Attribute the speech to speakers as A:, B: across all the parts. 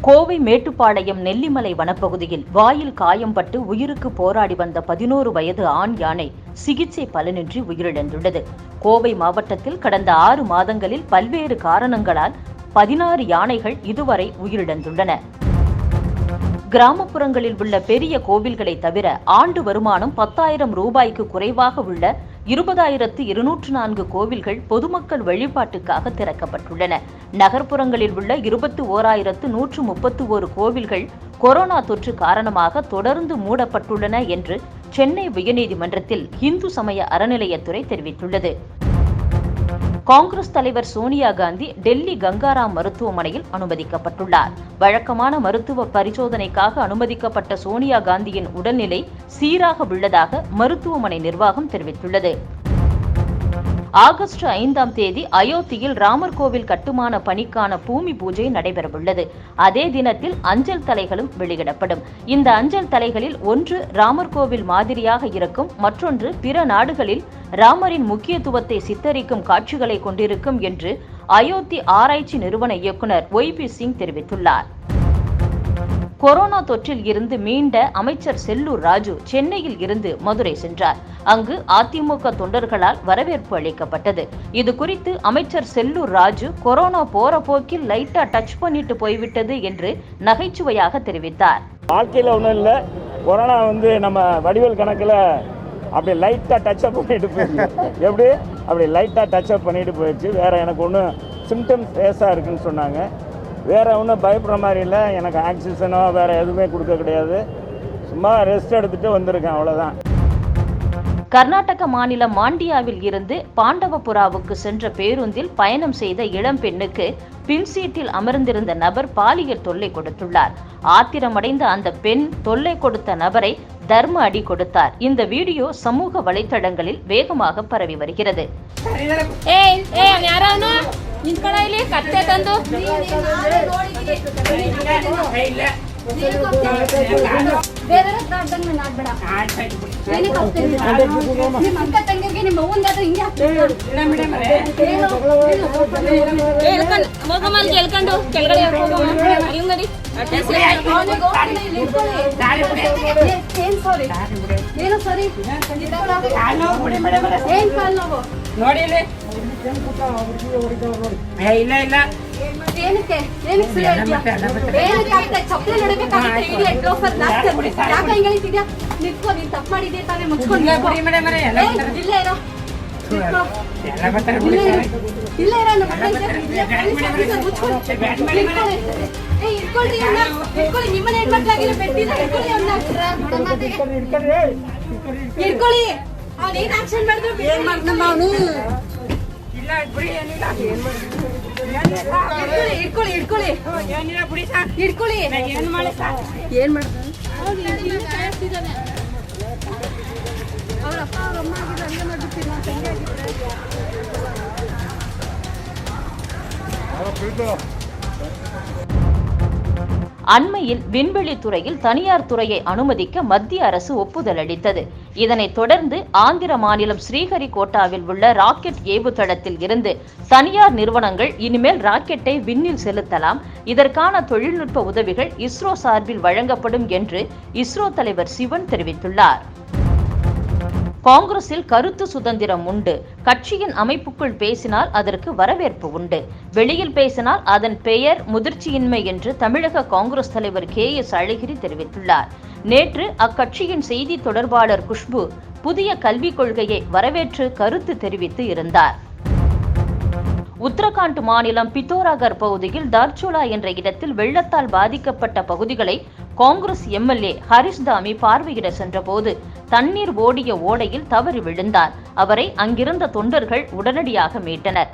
A: கோவை மேட்டுப்பாளையம் நெல்லிமலை வனப்பகுதியில் வாயில் காயம்பட்டு உயிருக்கு போராடி வந்த 11 வயது ஆண் யானை சிகிச்சை பலனின்றி உயிரிழந்துள்ளது. கோவை மாவட்டத்தில் கடந்த 6 மாதங்களில் பல்வேறு காரணங்களால் 16 யானைகள் இதுவரை உயிரிழந்துள்ளன. கிராமப்புறங்களில் உள்ள பெரிய கோவில்களை தவிர ஆண்டு வருமானம் 10,000 ரூபாய்க்கு குறைவாக உள்ள 20,204 கோவில்கள் பொதுமக்கள் வழிபாட்டுக்காக திறக்கப்பட்டுள்ளன. நகர்ப்புறங்களில் உள்ள 21,131 கோவில்கள் கொரோனா தொற்று காரணமாக தொடர்ந்து மூடப்பட்டுள்ளன என்று சென்னை உயர்நீதிமன்றத்தில் இந்து சமய அறநிலையத்துறை தெரிவித்துள்ளது. காங்கிரஸ் தலைவர் சோனியா காந்தி டெல்லி கங்காராம் மருத்துவமனையில் அனுமதிக்கப்பட்டுள்ளார். வழக்கமான மருத்துவ பரிசோதனைக்காக அனுமதிக்கப்பட்ட சோனியா காந்தியின் உடல்நிலை சீராக உள்ளதாக மருத்துவமனை நிர்வாகம் தெரிவித்துள்ளது. ஆகஸ்ட் 5ஆம் தேதி அயோத்தியில் ராமர் கோவில் கட்டுமான பணிக்கான பூமி பூஜை நடைபெறவுள்ளது. அதே தினத்தில் அஞ்சல் தலைகளும் வெளியிடப்படும். இந்த அஞ்சல் தலைகளில் ஒன்று ராமர் கோவில் மாதிரியாக இருக்கும், மற்றொன்று பிற நாடுகளில் ராமரின் முக்கியத்துவத்தை சித்தரிக்கும் காட்சிகளை கொண்டிருக்கும் என்று அயோத்தி ஆராய்ச்சி நிறுவன இயக்குநர் ஒய்பி சிங் தெரிவித்துள்ளார். கொரோனா தொற்றில் இருந்து மீண்ட அமைச்சர் செல்லூர் ராஜு சென்னையில் இருந்து மதுரை சென்றார். அங்கு அதிமுக தொண்டர்களால் வரவேற்பு அளிக்கப்பட்டது. இது குறித்து அமைச்சர் செல்லூர் ராஜு, கொரோனா போற போக்கில் லைட்டா டச் பண்ணிட்டு போய்விட்டது என்று நகைச்சுவையாக தெரிவித்தார்.
B: வாழ்க்கையில் ஒன்றும் இல்லை, கொரோனா நம்ம வடிவேல் கணக்கில் அப்படி லைட்டாக டச்சப் பண்ணிட்டு போயிடுச்சு. எப்படி அப்படி லைட்டாக டச்சப் பண்ணிட்டு போயிடுச்சு. வேறு எனக்கு ஒன்றும் சிம்டம்ஸ் லேசாக இருக்குன்னு சொன்னாங்க. வேறு ஒன்றும் பயப்படுற மாதிரி இல்லை. எனக்கு ஆக்சிஜனோ வேறு எதுவுமே கொடுக்க கிடையாது. சும்மா ரெஸ்ட் எடுத்துகிட்டு வந்திருக்கேன், அவ்வளோதான்.
A: கர்நாடக மாநிலம் மாண்டியாவில் இருந்து பாண்டவபுராவுக்கு சென்ற பேருந்தில் பயணம் செய்த இளம் பெண்ணுக்கு பின்சீட்டில் அமர்ந்திருந்த நபர் பாலியல் தொல்லை கொடுத்துள்ளார். ஆத்திரமடைந்த அந்த பெண் தொல்லை கொடுத்த நபரை தர்ம அடி கொடுத்தார். இந்த வீடியோ சமூக வலைதளங்களில் வேகமாக பரவி வருகிறது. அண்மையில் விண்வெளி துறையில் தனியார் துறையை அனுமதிக்க மத்திய அரசு ஒப்புதல் அளித்தது. இதனைத் தொடர்ந்து ஆந்திர மாநிலம் ஸ்ரீஹரிகோட்டாவில் உள்ள ராக்கெட் ஏவுதளத்தில் இருந்து தனியார் நிறுவனங்கள் இனிமேல் ராக்கெட்டை விண்ணில் செலுத்தலாம். இதற்கான தொழில்நுட்ப உதவிகள் இஸ்ரோ சார்பில் வழங்கப்படும் என்று இஸ்ரோ தலைவர் சிவன் தெரிவித்துள்ளார். காங்கிரஸில் கருத்து சுதந்திரம் உண்டு. கட்சியின் அமைப்புக்குள் பேசினால் அதற்கு வரவேற்பு உண்டு. வெளியில் பேசினால் அதன் பெயர் முதிர்ச்சியின்மை என்று தமிழக காங்கிரஸ் தலைவர் KS அழகிரி தெரிவித்துள்ளார். நேற்று அக்கட்சியின் செய்தி தொடர்பாளர் குஷ்பு புதிய கல்விக் கொள்கையை வரவேற்று கருத்து தெரிவித்து இருந்தார். உத்தரகாண்ட் மாநிலம் பித்தோராகர் பகுதியில் தார்ச்சோலா என்ற இடத்தில் வெள்ளத்தால் பாதிக்கப்பட்ட பகுதிகளை காங்கிரஸ் MLA ஹரிஷ் தாமி பார்வையிட சென்றபோது தண்ணீர் ஓடிய ஓடையில் தவறி விழுந்தார். அவரை அங்கிருந்த தொண்டர்கள் உடனடியாக மீட்டனர்.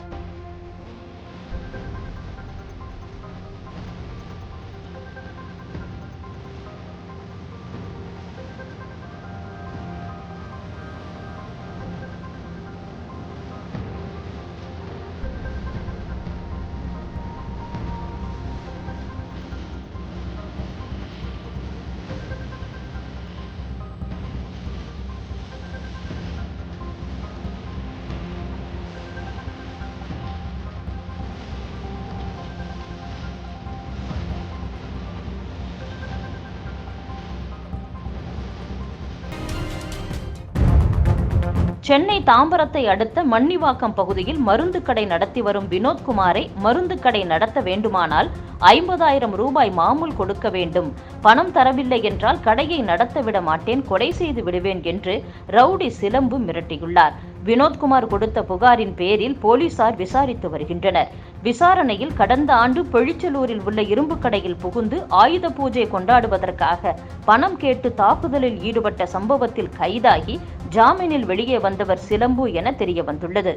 A: சென்னை தாம்பரத்தை அடுத்த மன்னிவாக்கம் பகுதியில் மருந்து கடை நடத்தி வரும் வினோத்குமாரை மருந்து கடை நடத்த வேண்டுமானால் 50,000 ரூபாய் மாமூல் கொடுக்க வேண்டும். பணம் தரவில்லை என்றால் கடையை நடத்த விட மாட்டேன், கொலை செய்து விடுவேன் என்று ரவுடி சிலம்பு மிரட்டியுள்ளார். வினோத்குமார் கொடுத்த புகாரின் பேரில் போலீசார் விசாரித்து வருகின்றனர். விசாரணையில் கடந்த ஆண்டு பொழிச்சலூரில் உள்ள இரும்பு கடையில் புகுந்து ஆயுத பூஜை கொண்டாடுவதற்காக பணம் கேட்டு தாக்குதலில் ஈடுபட்ட சம்பவத்தில் கைதாகி ஜாமீனில் வெளியே வந்தவர் சிலம்பு என தெரிய வந்துள்ளது.